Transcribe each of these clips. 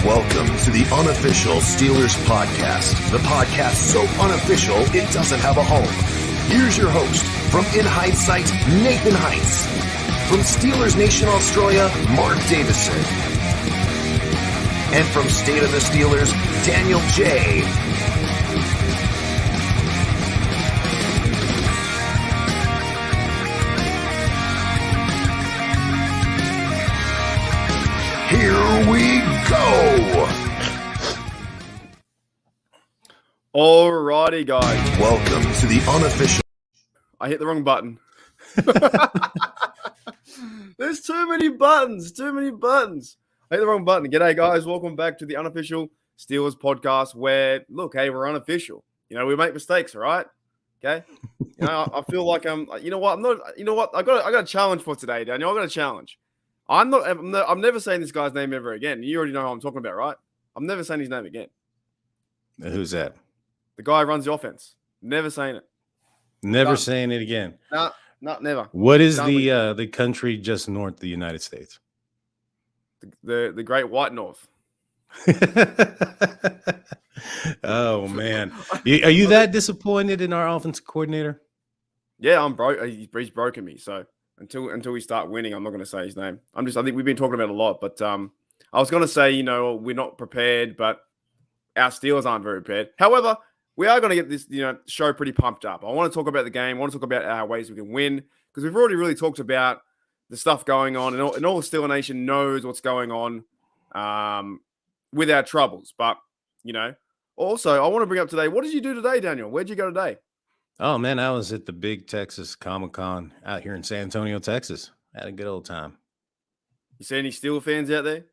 Welcome to the Unofficial Steelers Podcast, the podcast so unofficial it doesn't have a home. Here's your host, from In Hindsight, Nathan Heights. From Steelers Nation Australia, Mark Davison. And from State of the Steelers, Daniel J. Here we go. Alrighty, guys. Welcome to the Unofficial. I hit the wrong button. There's too many buttons. I hit the wrong button. G'day, guys. Welcome back to the Unofficial Steelers Podcast where, look, hey, we're unofficial. You know, we make mistakes, all right? Okay? You know, I feel like you know what? I got a challenge for today, Daniel. I got a challenge. I'm never saying this guy's name ever again. You already know who I'm talking about, right? I'm never saying his name again. Who's that? The guy who runs the offense. Never saying it. Never Done. saying it again. No, never. What is the country just north of the United States? The Great White North. Oh man, are you that disappointed in our offensive coordinator? Yeah, I'm broke. He's broken me. So until we start winning, I'm not going to say his name. I think we've been talking about it a lot, but I was going to say, you know, we're not prepared, but our Steelers aren't very prepared. However, we are going to get this, you know, show pretty pumped up. I want to talk about the game. I want to talk about our ways we can win, because we've already really talked about the stuff going on, and all the Steeler Nation knows what's going on with our troubles. But, you know, also, I want to bring up today, what did you do today, Daniel? Where'd you go today? Oh man, I was at the big Texas Comic-Con out here in San Antonio, Texas. Had a good old time. You see any Steeler fans out there?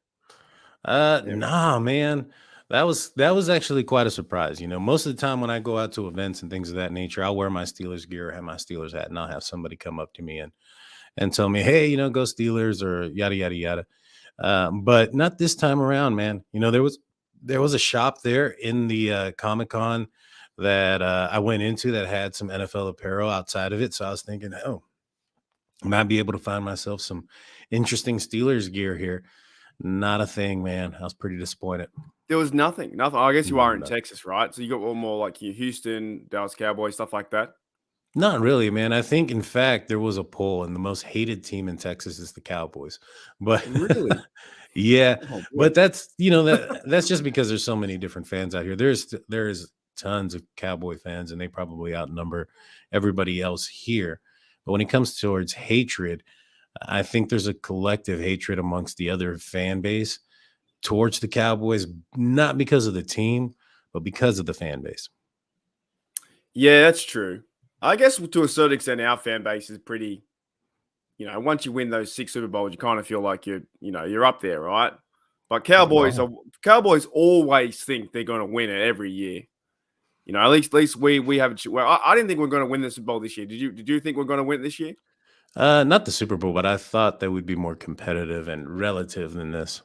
Nah, man. That was actually quite a surprise. You know, most of the time when I go out to events and things of that nature, I'll wear my Steelers gear, have my Steelers hat, and I'll have somebody come up to me and tell me, hey, you know, go Steelers or yada, yada, yada. But not this time around, man. You know, there was a shop there in the Comic-Con that I went into that had some NFL apparel outside of it. So I was thinking, oh, I might be able to find myself some interesting Steelers gear here. Not a thing, man. I was pretty disappointed. There was nothing. I guess you are in Texas, right? So you got all more like your Houston, Dallas Cowboys, stuff like that. Not really, man. I think, in fact, there was a poll, and the most hated team in Texas is the Cowboys. But really, yeah. But that's, you know, that's just because there's so many different fans out here. There is tons of Cowboy fans, and they probably outnumber everybody else here. But when it comes towards hatred, I think there's a collective hatred amongst the other fan base towards the Cowboys, not because of the team, but because of the fan base. Yeah, that's true. I guess to a certain extent, our fan base is pretty, you know, once you win those 6 Super Bowls, you kind of feel like you're up there, right? But Cowboys always think they're going to win it every year. You know, at least we have. Well, I didn't think we are going to win the Super Bowl this year. Did you think we're going to win it this year? Not the Super Bowl, but I thought that would be more competitive and relative than this.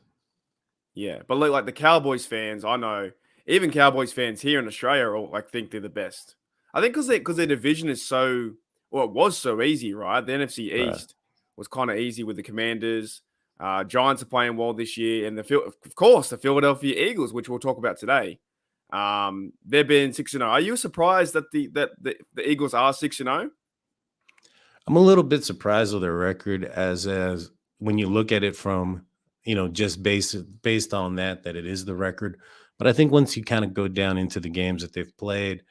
Yeah, but like the Cowboys fans, I know even Cowboys fans here in Australia all think they're the best. I think because their division is it was so easy, right? The NFC East was kind of easy with the Commanders. Giants are playing well this year, and of course the Philadelphia Eagles, which we'll talk about today. They've been 6-0. Are you surprised that the Eagles are 6-0? I'm a little bit surprised with their record as when you look at it from, you know, just based on that it is the record. But I think once you kind of go down into the games that they've played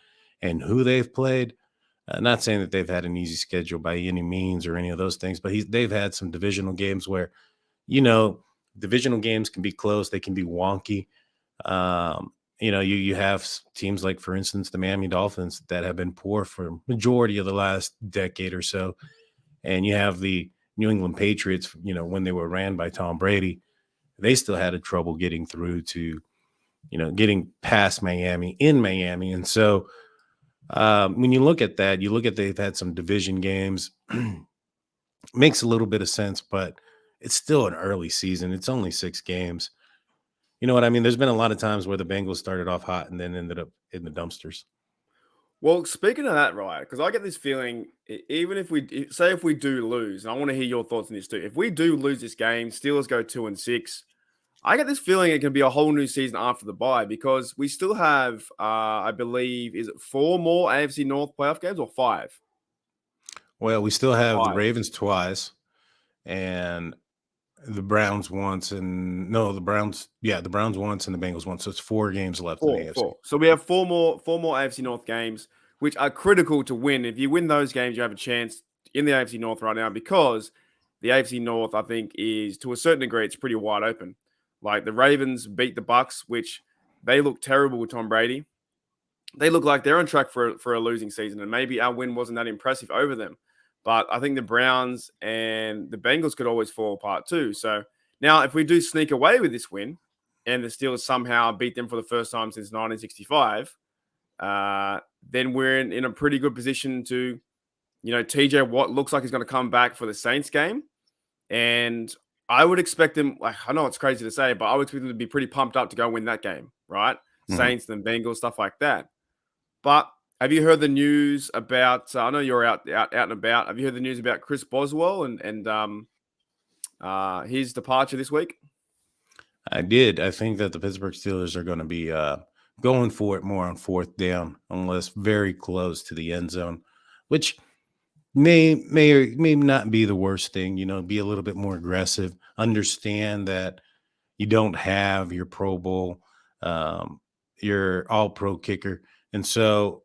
and who they've played, not saying that they've had an easy schedule by any means or any of those things, but they've had some divisional games where, you know, divisional games can be close. They can be wonky. You know, you have teams like, for instance, the Miami Dolphins that have been poor for majority of the last decade or so. And you have the New England Patriots, you know, when they were ran by Tom Brady, they still had a trouble getting through to, you know, getting past Miami in Miami. And so when you look at that, they've had some division games. Makes a little bit of sense, but it's still an early season. It's only 6 games. You know what I mean? There's been a lot of times where the Bengals started off hot and then ended up in the dumpsters. Well, speaking of that, right, because I get this feeling, even if we do lose, and I want to hear your thoughts on this too. If we do lose this game, Steelers go 2-6. I get this feeling it can be a whole new season after the bye because we still have, I believe, is it 4 more AFC North playoff games or 5? Well, we still have the 5. Ravens twice and the Browns once, and no, the Browns once and the Bengals once. So it's 4 games left in the Four, AFC. four. So we have 4 more AFC North games, which are critical to win. If you win those games, you have a chance in the AFC North right now because the AFC North, I think, is to a certain degree, it's pretty wide open. Like the Ravens beat the Bucks, which they look terrible with Tom Brady. They look like they're on track for a losing season, and maybe our win wasn't that impressive over them. But I think the Browns and the Bengals could always fall apart too. So now, if we do sneak away with this win, and the Steelers somehow beat them for the first time since 1965, then we're in a pretty good position to, TJ Watt looks like he's going to come back for the Saints game, and I would expect him. Like, I know it's crazy to say, but I would expect him to be pretty pumped up to go win that game, right? Mhm. Saints and Bengals, stuff like that. But have you heard the news about? I know you're out and about. Have you heard the news about Chris Boswell and his departure this week? I did. I think that the Pittsburgh Steelers are going to be going for it more on 4th down, unless very close to the end zone, which may or may not be the worst thing. Be a little bit more aggressive. Understand that you don't have your Pro Bowl, your All Pro kicker, and so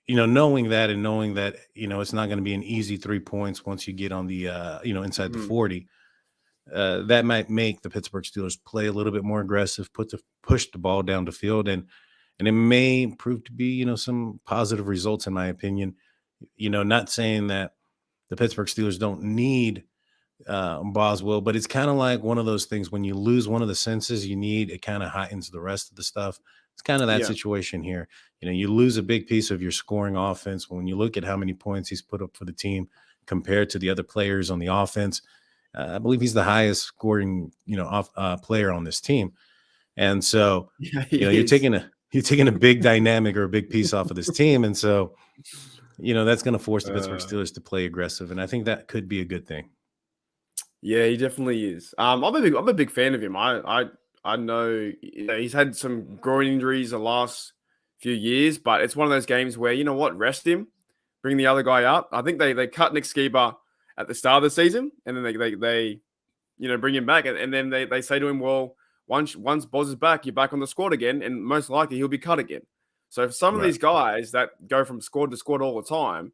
knowing that and knowing that it's not going to be an easy 3 points once you get on the inside the 40. That might make the Pittsburgh Steelers play a little bit more aggressive, push the ball down the field, and it may prove to be some positive results in my opinion. Not saying that the Pittsburgh Steelers don't need Boswell, but it's kind of like one of those things when you lose one of the senses you need, it kind of heightens the rest of the stuff. It's kind of that Yeah. situation here. You lose a big piece of your scoring offense when you look at how many points he's put up for the team compared to the other players on the offense. I believe he's the highest scoring, player on this team. And so, Yeah, you're taking a big dynamic or a big piece off of this team. And so, that's going to force the Pittsburgh Steelers to play aggressive. And I think that could be a good thing. Yeah, he definitely is. I'm a big fan of him. I know he's had some groin injuries the last few years, but it's one of those games where rest him, bring the other guy up. I think they cut Nick Skiba at the start of the season, and then they bring him back, and then they say to him, well, once Boz is back, you're back on the squad again, and most likely he'll be cut again. So for some of Right. these guys that go from squad to squad all the time,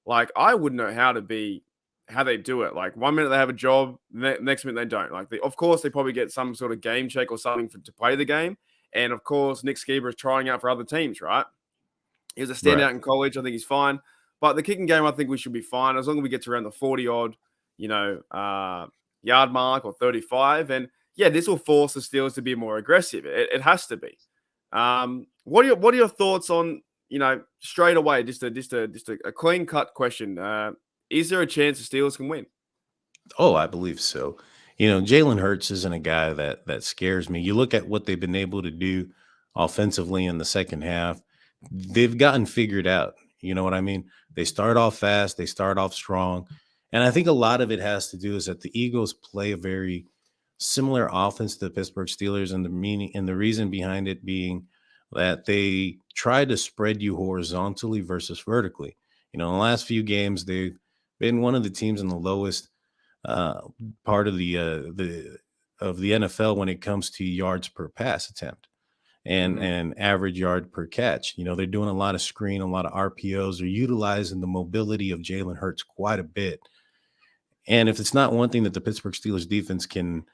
like I wouldn't know how they do it. Like 1 minute they have a job, next minute they don't. Like of course they probably get some sort of game check or something to play the game, and of course Nick Skiba is trying out for other teams, right? He was a standout Right. in college. I think he's fine. But the kicking game, I think we should be fine as long as we get to around the 40-odd, yard mark or 35. And yeah, this will force the Steelers to be more aggressive. It has to be. What are your thoughts on, straight away, just a clean cut question. Is there a chance the Steelers can win? Oh, I believe so. Jalen Hurts isn't a guy that scares me. You look at what they've been able to do offensively in the second half. They've gotten figured out. You know what I mean? They start off fast, they start off strong. And I think a lot of it has to do is that the Eagles play a very similar offense to the Pittsburgh Steelers, and the reason behind it being that they try to spread you horizontally versus vertically. In the last few games, they've been one of the teams in the lowest uh, part of the NFL when it comes to yards per pass attempt and average yard per catch. They're doing a lot of screen, a lot of RPOs. They're utilizing the mobility of Jalen Hurts quite a bit. And if it's not one thing that the Pittsburgh Steelers defense can,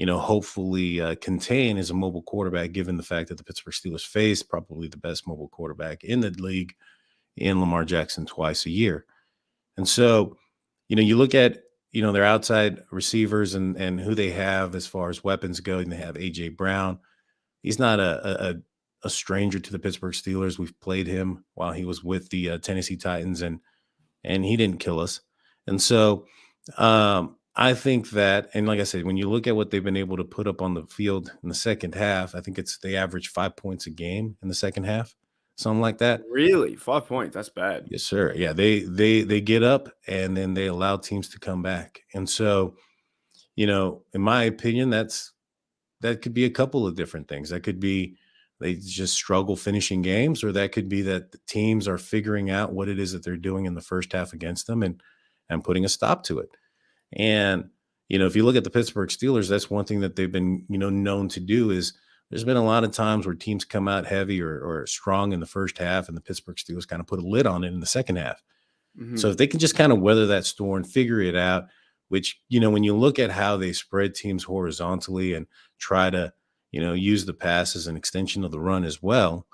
hopefully contain is a mobile quarterback, given the fact that the Pittsburgh Steelers face probably the best mobile quarterback in the league in Lamar Jackson twice a year. And so, you look at, their outside receivers and who they have as far as weapons go, and they have A.J. Brown. He's not a stranger to the Pittsburgh Steelers. We've played him while he was with the Tennessee Titans, and he didn't kill us. And so I think that, and like I said, when you look at what they've been able to put up on the field in the second half, I think they average 5 points a game in the second half, something like that. Really? 5 points? That's bad. Yes, sir. Yeah, they get up and then they allow teams to come back. And so, in my opinion, that's that could be a couple of different things. That could be they just struggle finishing games, or that could be that the teams are figuring out what it is that they're doing in the first half against them and putting a stop to it. And if you look at the Pittsburgh Steelers, that's one thing that they've been known to do is there's been a lot of times where teams come out heavy or strong in the first half, and the Pittsburgh Steelers kind of put a lid on it in the second half. So if they can just kind of weather that storm, figure it out, which, when you look at how they spread teams horizontally and try to, use the pass as an extension of the run as well,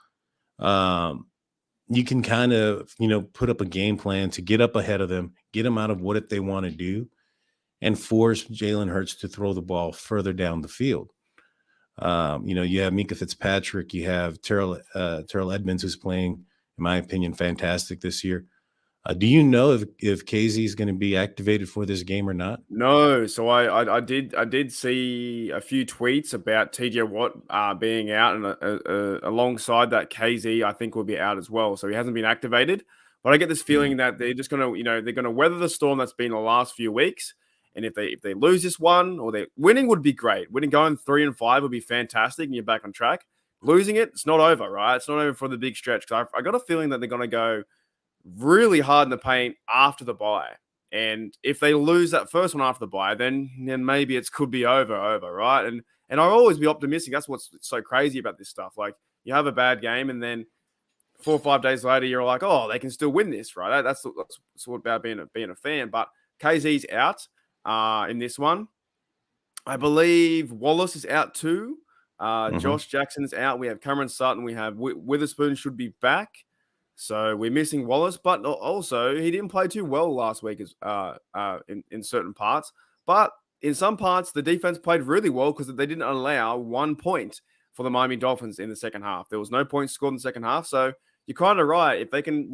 you can kind of, put up a game plan to get up ahead of them, get them out of what they want to do, and force Jalen Hurts to throw the ball further down the field. You have Minka Fitzpatrick, you have Terrell Edmonds, who's playing, in my opinion, fantastic this year. Do you know if KZ is going to be activated for this game or not? No, so I did see a few tweets about TJ Watt being out, and alongside that KZ I think will be out as well. So he hasn't been activated, but I get this feeling that they're just gonna they're gonna weather the storm that's been the last few weeks. And if they lose this one, or they winning would be great. Winning going 3-5 would be fantastic, and you're back on track. Losing it, it's not over, right? It's not over for the big stretch. Because I got a feeling that they're gonna go really hard in the paint after the bye. And if they lose that first one after the bye, then maybe it could be over, right? And I'll always be optimistic. That's what's so crazy about this stuff. Like, you have a bad game, and then 4 or 5 days later, you're like, oh, they can still win this, right? That's what about being a fan. But KZ's out in this one. I believe Wallace is out too. Josh Jackson's out. We have Cameron Sutton. We have Witherspoon should be back. So we're missing Wallace, but also he didn't play too well last week in certain parts. But in some parts, the defense played really well because they didn't allow 1 point for the Miami Dolphins in the second half. There was no points scored in the second half. So you're kind of right. If they can,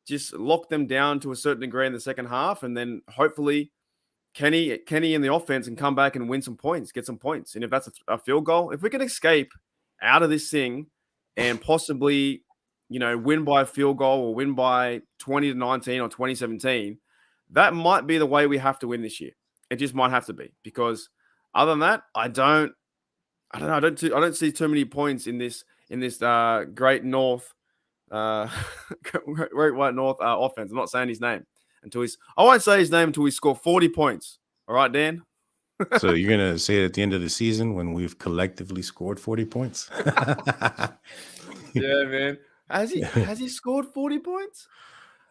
just lock them down to a certain degree in the second half, and then hopefully Kenny in the offense can come back and win some points, get some points. And if that's a field goal, if we can escape out of this thing and possibly win by a field goal or win by 20-19 or 20-17, that might be the way we have to win this year. It just might have to be, because other than that, I don't see too many points in this Great North, Great White North offense. I'm not saying his name I won't say his name until we score 40 points. All right, Dan? So you're going to say it at the end of the season when we've collectively scored 40 points? Yeah, man. Has he scored 40 points?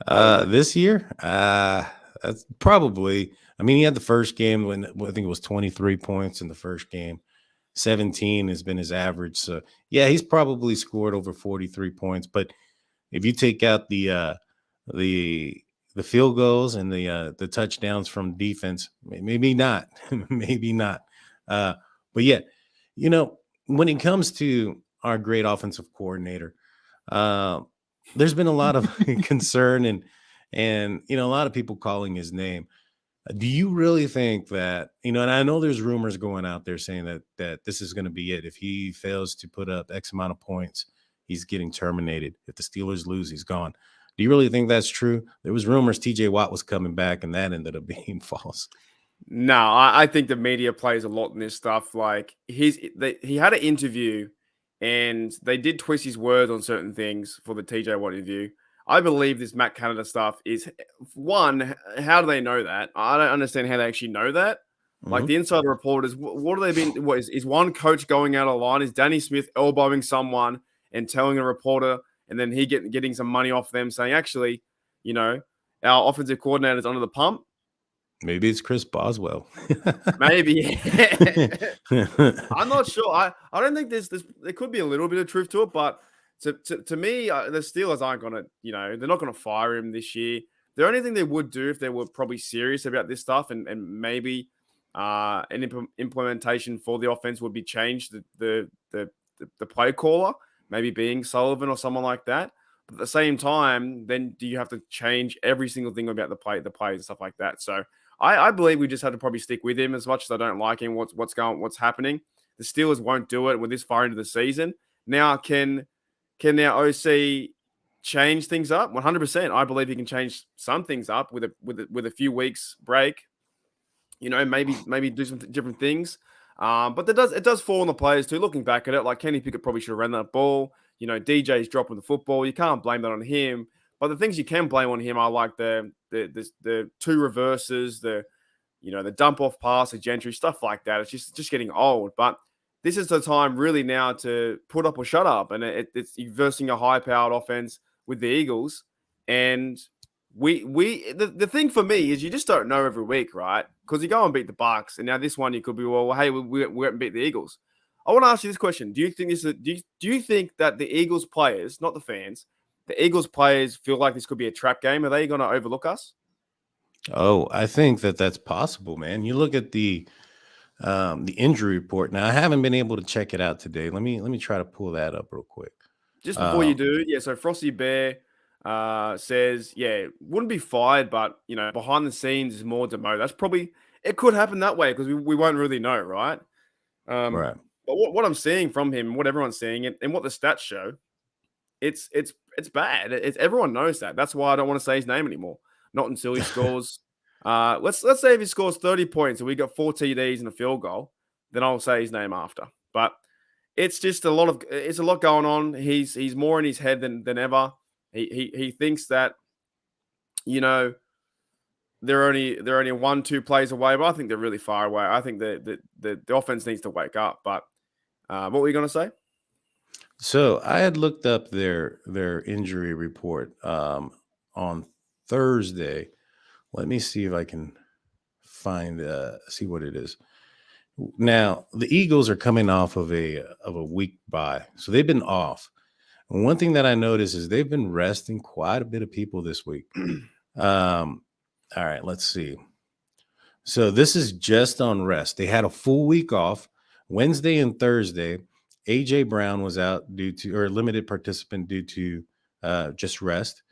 This year? That's probably. I mean, he had the first game when I think it was 23 points in the first game. 17 has been his average. So yeah, he's probably scored over 43 points. But if you take out the field goals and the touchdowns from defense, maybe not, maybe not. But yeah, when it comes to our great offensive coordinator, there's been a lot of concern and a lot of people calling his name. Do you really think that, and I know there's rumors going out there saying that this is going to be it. If he fails to put up X amount of points, he's getting terminated. If the Steelers lose, he's gone. Do you really think that's true? There was rumors TJ Watt was coming back, and that ended up being false. No, I think the media plays a lot in this stuff. Like, he had an interview, and they did twist his words on certain things for the TJ Watt interview. I believe this Matt Canada stuff is, one, how do they know that? I don't understand how they actually know that. Like, the insider reporters, what have they been? What is one coach going out of line? Is Danny Smith elbowing someone and telling a reporter, and then he getting some money off them, saying, actually, our offensive coordinator's under the pump? Maybe it's Chris Boswell. Maybe. I'm not sure. I don't think there could be a little bit of truth to it, but to me, the Steelers aren't going to, they're not going to fire him this year. The only thing they would do if they were probably serious about this stuff, and maybe an implementation for the offense would be changed the play caller, maybe being Sullivan or someone like that. But at the same time, then do you have to change every single thing about the plays and stuff like that? So I believe we just have to probably stick with him. As much as I don't like him, what's happening, the Steelers won't do it with this far into the season. Now, can now OC change things up? 100%. I believe he can change some things up with a few weeks break. Maybe do some different things. But it does fall on the players too. Looking back at it, like Kenny Pickett probably should have ran that ball. DJ's dropping the football. You can't blame that on him. But the things you can blame on him are like the two reverses, the dump off pass, the Gentry, stuff like that. It's just getting old. But this is the time really now to put up or shut up. And it's versing a high-powered offense with the Eagles. And the thing for me is you just don't know every week, right? Because you go and beat the Bucks, and now this one you could be, well, hey, we went and beat the Eagles. I want to ask you this question: do you think do you think that the Eagles players, not the fans, the Eagles players feel like this could be a trap game? Are they going to overlook us? Oh, I think that's possible, man. You look at the injury report. Now, I haven't been able to check it out today. Let me try to pull that up real quick. Just before you do, yeah. So Frosty Bear says, yeah, wouldn't be fired, but behind the scenes is more demoted. That's probably it could happen that way because we won't really know, right? Right. But what I'm seeing from him, what everyone's seeing, and what the stats show, it's bad. Everyone knows that. That's why I don't want to say his name anymore. Not until he scores. Let's say if he scores 30 points and we got 4 TDs and a field goal, then I'll say his name after. But it's just a lot going on. He's more in his head than ever. He thinks that they're only 1-2 plays away, but I think they're really far away. I think the offense needs to wake up. But what were you going to say? So I had looked up their injury report on Thursday. Let me see if I can find see what it is. Now the Eagles are coming off of a week bye, so they've been off. And one thing that I noticed is they've been resting quite a bit of people this week. All right, let's see. So this is just on rest. They had a full week off. Wednesday and Thursday, AJ Brown was out due to or limited participant due to just rest.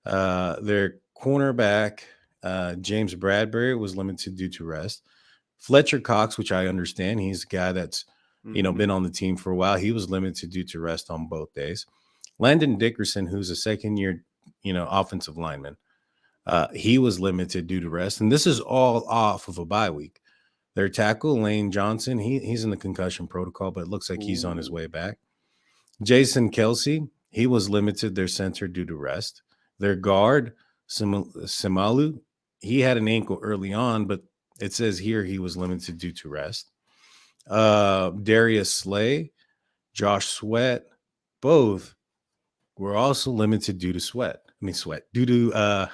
Their cornerback James Bradbury was limited due to rest. Fletcher Cox, which I understand, he's a guy that's been on the team for a while. He was limited due to rest on both days. Landon Dickerson, who's a second-year, offensive lineman, he was limited due to rest, and this is all off of a bye week. Their tackle Lane Johnson, he's in the concussion protocol, but it looks like he's on his way back. Jason Kelsey, he was limited. Their center due to rest. Their guard Simalu, he had an ankle early on, but it says here he was limited due to rest. Darius Slay, Josh Sweat, both were also limited due to due to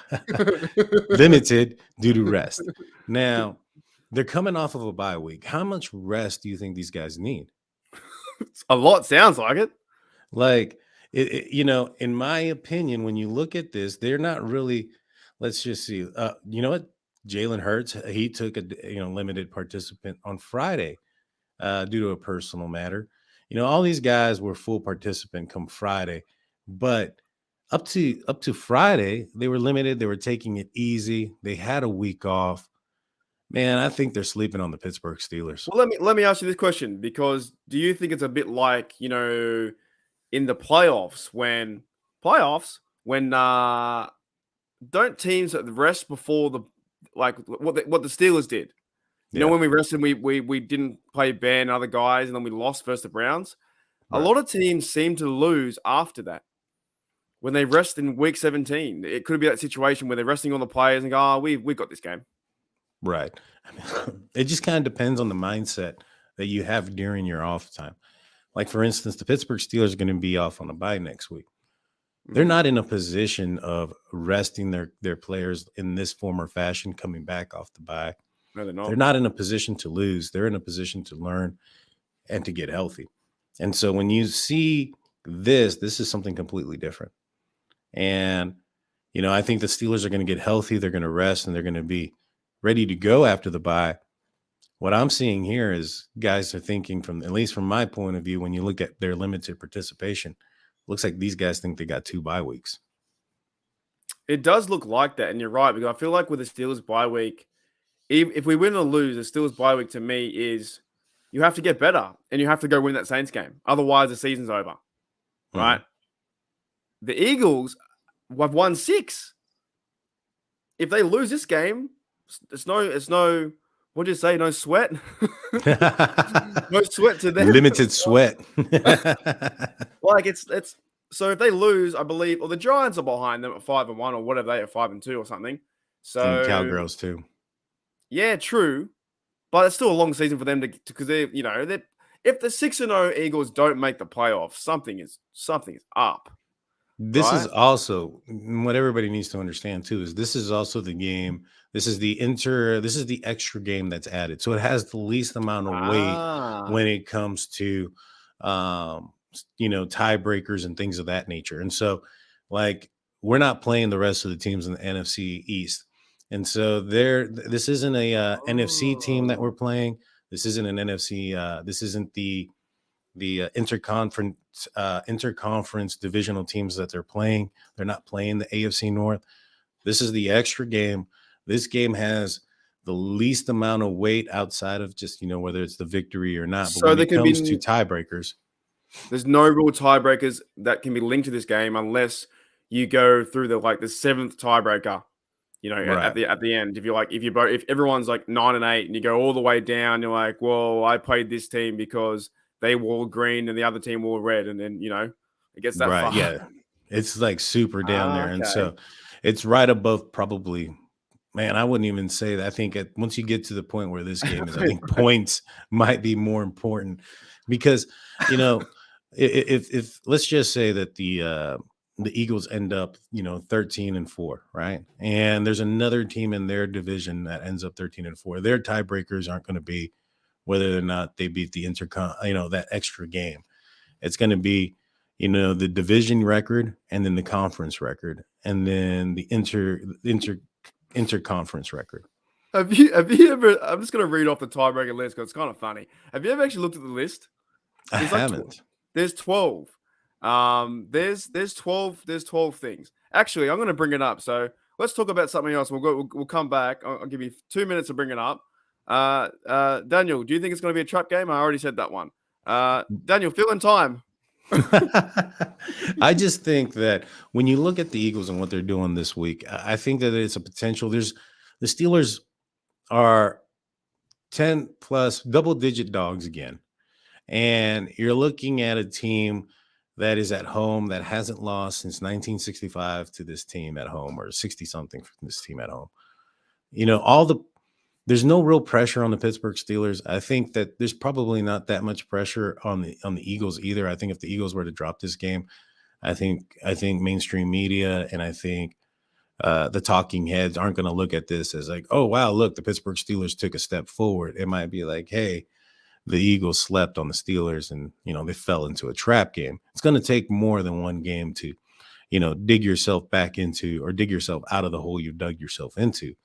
limited due to rest. Now, they're coming off of a bye week. How much rest do you think these guys need? A lot, sounds like it. Like, in my opinion, when you look at this, they're not really, let's just see. You know what? Jalen Hurts, he took a limited participant on Friday due to a personal matter. All these guys were full participant come Friday, but up to Friday, they were limited. They were taking it easy. They had a week off. Man, I think they're sleeping on the Pittsburgh Steelers. Well, let me ask you this question, because do you think it's a bit like, in the playoffs when don't teams rest before the what the Steelers did? When we rested, we didn't play Ben and other guys, and then we lost versus the Browns. Right. A lot of teams seem to lose after that. When they rest in week 17, it could be that situation where they're resting on the players and go, "Oh, we got this game." Right. I mean, it just kind of depends on the mindset that you have during your off time. Like, for instance, the Pittsburgh Steelers are going to be off on a bye next week. They're not in a position of resting their players in this form or fashion coming back off the bye. No, they're not. They're not in a position to lose. They're in a position to learn and to get healthy. And so when you see this is something completely different. And, I think the Steelers are going to get healthy. They're going to rest, and they're going to be ready to go after the bye. What I'm seeing here is guys are thinking, at least from my point of view, when you look at their limited participation, looks like these guys think they got 2 bye weeks. It does look like that, and you're right, because I feel like with the Steelers bye week, if we win or lose, the Steelers bye week to me is you have to get better, and you have to go win that Saints game. Otherwise, the season's over, right? The Eagles have won 6. If they lose this game, it's no What'd you say? No sweat? No sweat to them. Limited sweat. Like it's so if they lose, I believe, or the Giants are behind them at 5-1 or whatever they are 5-2 or something. And So Cowgirls too. yeah, true. But it's still a long season for them to because they're if the 6-0 Eagles don't make the playoffs, something is up, This is right? also what everybody needs to understand too, is this is also the game. This is the extra game that's added. So it has the least amount of weight Ah, when it comes to tiebreakers and things of that nature. And so like we're not playing the rest of the teams in the NFC East. And so this isn't a NFC team that we're oh. playing. This isn't an NFC this isn't the interconference divisional teams that they're playing. They're not playing the AFC North. This is the extra game. This game has the least amount of weight outside of just, whether it's the victory or not. But So when there it can comes to be tiebreakers, there's no real tiebreakers that can be linked to this game unless you go through the seventh tiebreaker. At right. the end, if everyone's like 9-8 and you go all the way down, you're like, well, I played this team because they wore green and the other team wore red, and then it gets that Right. far. Yeah. It's like super down there. And Okay. so it's right above probably, man, I wouldn't even say that. I think once you get to the point where this game is, I think points might be more important because, if let's just say that the Eagles end up, 13-4, right? And there's another team in their division that ends up 13-4. Their tiebreakers aren't going to be whether or not they beat the that extra game. It's going to be, the division record and then the conference record and then the interconference record. Have you ever? I'm just gonna read off the tiebreaker list because it's kind of funny. Have you ever actually looked at the list? I There's like haven't. there's 12. There's 12. There's 12 things. Actually, I'm gonna bring it up. So let's talk about something else. We'll come back. I'll give you 2 minutes to bring it up. Daniel, do you think it's gonna be a trap game? I already said that one. Daniel, fill in time. I just think that when you look at the Eagles and what they're doing this week, I think that it's a potential. The Steelers are 10 plus double digit dogs again. And you're looking at a team that is at home that hasn't lost since 1965 to this team at home, or 60 something from this team at home. There's no real pressure on the Pittsburgh Steelers. I think that there's probably not that much pressure on the Eagles either. I think if the Eagles were to drop this game, I think mainstream media and I think the talking heads aren't going to look at this as like, oh wow, look, the Pittsburgh Steelers took a step forward. It might be like, hey, the Eagles slept on the Steelers and they fell into a trap game. It's going to take more than one game to dig yourself back into or dig yourself out of the hole you dug yourself into.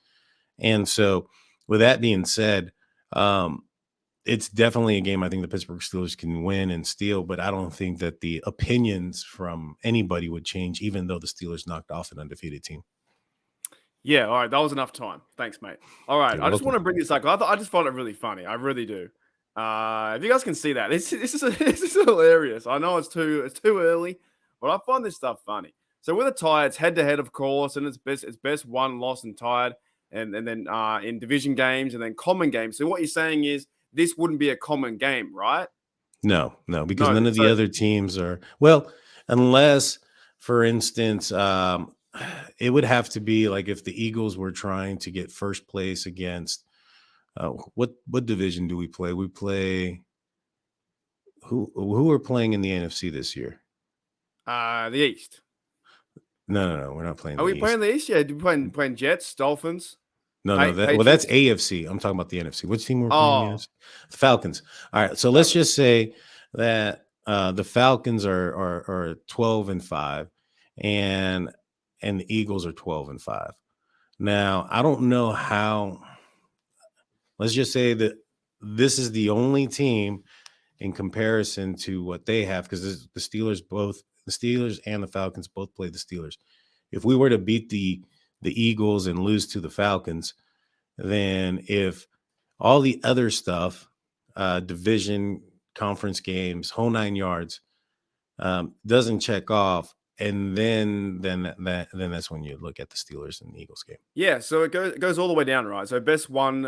And so with that being said, it's definitely a game I think the Pittsburgh Steelers can win and steal, but I don't think that the opinions from anybody would change, even though the Steelers knocked off an undefeated team. Yeah, all right, that was enough time. Thanks, mate. All right, You're I just want welcome. to bring this up. I just found it really funny. I really do. If you guys can see that, this is this is hilarious. I know it's too early, but I find this stuff funny. So with a tie, it's head to head, of course, and it's best one loss and tied, and then in division games and then common games. So what you're saying is this wouldn't be a common game, right? No, because No. none of the So other teams are, well, unless, for instance, it would have to be like if the Eagles were trying to get first place against what division do we play? We play who are playing in the NFC this year? the East. No, we're not playing Are the we playing East. the East? Yeah, playing Jets, Dolphins, No, that's Patriots. AFC. I'm talking about the NFC. Which team we're playing in the Oh, NFC? The Falcons. All right, so let's just say that the Falcons are 12-5, and the Eagles are 12-5. Now, I don't know how. Let's just say that this is the only team in comparison to what they have, because the Steelers and the Falcons both play the Steelers. If we were to beat the Eagles and lose to the Falcons, then if all the other stuff, division, conference games, whole 9 yards, doesn't check off, and then that's when you look at the Steelers and the Eagles game. Yeah, so it goes all the way down, right? So best one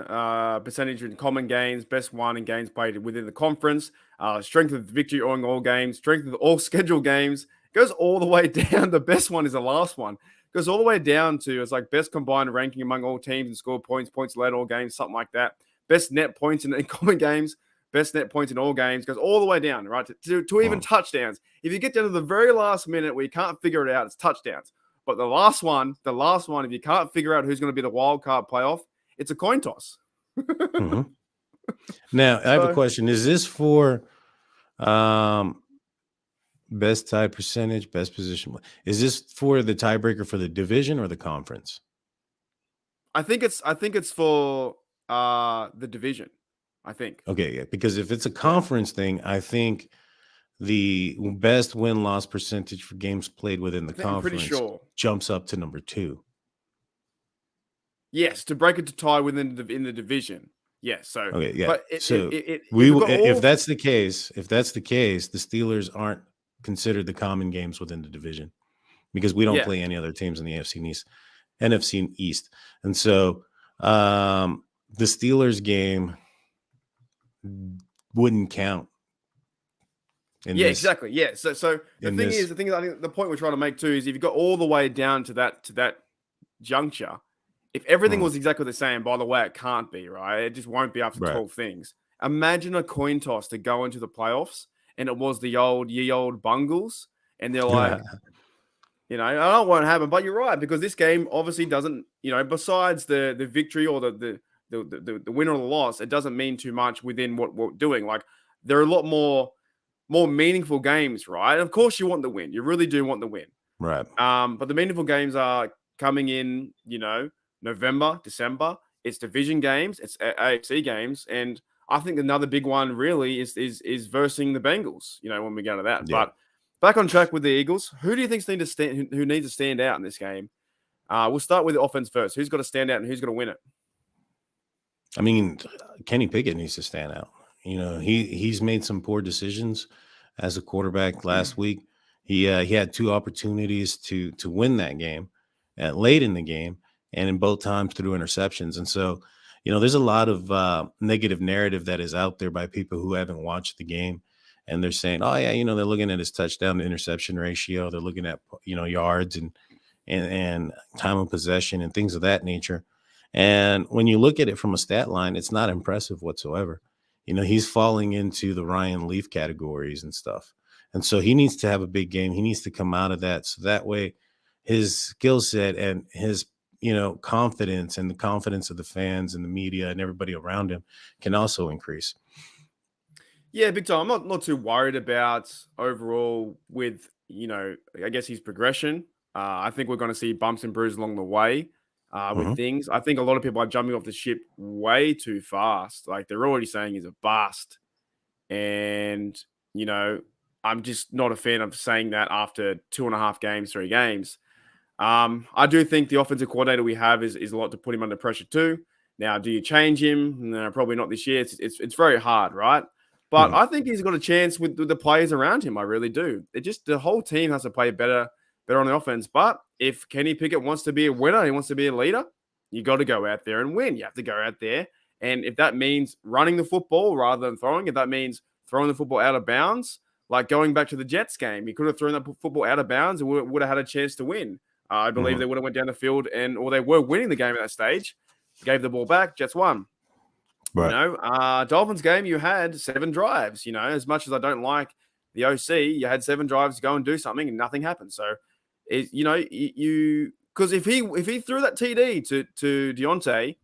percentage in common games, best one in games played within the conference, strength of victory on all games, strength of all scheduled games. It goes all the way down. The best one is the last one. It goes all the way down to it's like best combined ranking among all teams and score points, points led all games, something like that. Best net points in common games, best net points in all games. Goes all the way down, right? To even touchdowns. If you get down to the very last minute where you can't figure it out, it's touchdowns. But the last one, if you can't figure out who's going to be the wild card playoff, it's a coin toss. Mm-hmm. Now, I have a question. Is this for best tie percentage, best position? Is this for the tiebreaker for the division or the conference? I think it's for the division. I think. Okay, yeah, because if it's a conference thing, I think the best win-loss percentage for games played within the conference jumps up to number 2. Yes, to break it to tie within in the division. Yes, so okay, yeah. But if that's the case, the Steelers aren't considered the common games within the division because we don't play any other teams in the NFC East, and so the Steelers game wouldn't count. Exactly. Yeah. So the thing is, I think the point we're trying to make too is if you got all the way down to that juncture, if everything was exactly the same, by the way, it can't be, right? It just won't be after 12 things. Imagine a coin toss to go into the playoffs, and it was the old Bungles, and they're like, I don't know what won't happen, but you're right because this game obviously doesn't, besides the victory or the win or the loss, it doesn't mean too much within what we're doing. Like there are a lot more meaningful games, right? And of course you want the win. You really do want the win. Right. But the meaningful games are coming in, November, December. It's division games, it's AFC games, and I think another big one really is versing the Bengals, when we go to that. Yeah. But back on track with the Eagles, who do you think needs to stand out in this game? We'll start with the offense first. Who's got to stand out and who's going to win it? I mean, Kenny Pickett needs to stand out. He's made some poor decisions as a quarterback last week. He had 2 opportunities to win that game late in the game, and in both times through interceptions. And so, there's a lot of negative narrative that is out there by people who haven't watched the game, and they're saying, oh yeah, they're looking at his touchdown to interception ratio, they're looking at yards and time of possession and things of that nature. And when you look at it from a stat line, it's not impressive whatsoever. He's falling into the Ryan Leaf categories and stuff. And so he needs to have a big game. He needs to come out of that. So that way his skill set and his, confidence and the confidence of the fans and the media and everybody around him can also increase. Yeah, big time. I'm not too worried about overall with, I guess his progression. I think we're going to see bumps and bruises along the way. With things. I think a lot of people are jumping off the ship way too fast. Like they're already saying he's a bust. And, I'm just not a fan of saying that after 2.5 games, 3 games. I do think the offensive coordinator we have is a lot to put him under pressure too. Now, do you change him? No, probably not this year. It's very hard, right? But I think he's got a chance with the players around him. I really do. The whole team has to play better on the offense. But if Kenny Pickett wants to be a winner, he wants to be a leader, you got to go out there and win. You have to go out there. And if that means running the football rather than throwing, if that means throwing the football out of bounds, like going back to the Jets game, he could have thrown that football out of bounds and would have had a chance to win. I believe they would have went down the field or they were winning the game at that stage. Gave the ball back, Jets won. Right. Dolphins game, you had 7 drives. As much as I don't like the OC, you had 7 drives to go and do something and nothing happened. So, because if he threw that TD to Deontay,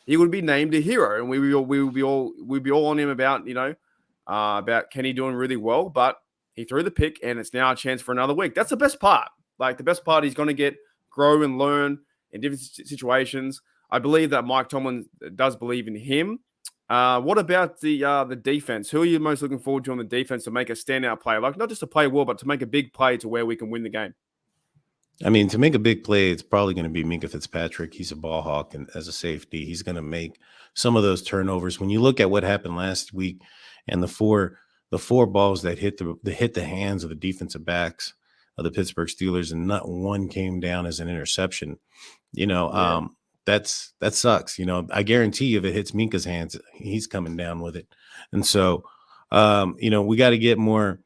he would be named a hero, and we'd be all on him about Kenny doing really well. But he threw the pick, and it's now a chance for another week. That's the best part. Like the best part, he's going to grow and learn in different situations. I believe that Mike Tomlin does believe in him. What about the defense? Who are you most looking forward to on the defense to make a standout play? Like not just to play well, but to make a big play to where we can win the game. I mean, to make a big play, it's probably going to be Minkah Fitzpatrick. He's a ball hawk, and as a safety, he's going to make some of those turnovers. When you look at what happened last week and the four balls that hit the hands of the defensive backs, of the Pittsburgh Steelers, and not one came down as an interception. You know, Yeah. that sucks. You know, I guarantee you if it hits Minka's hands, he's coming down with it. And so, you know, we got to get more.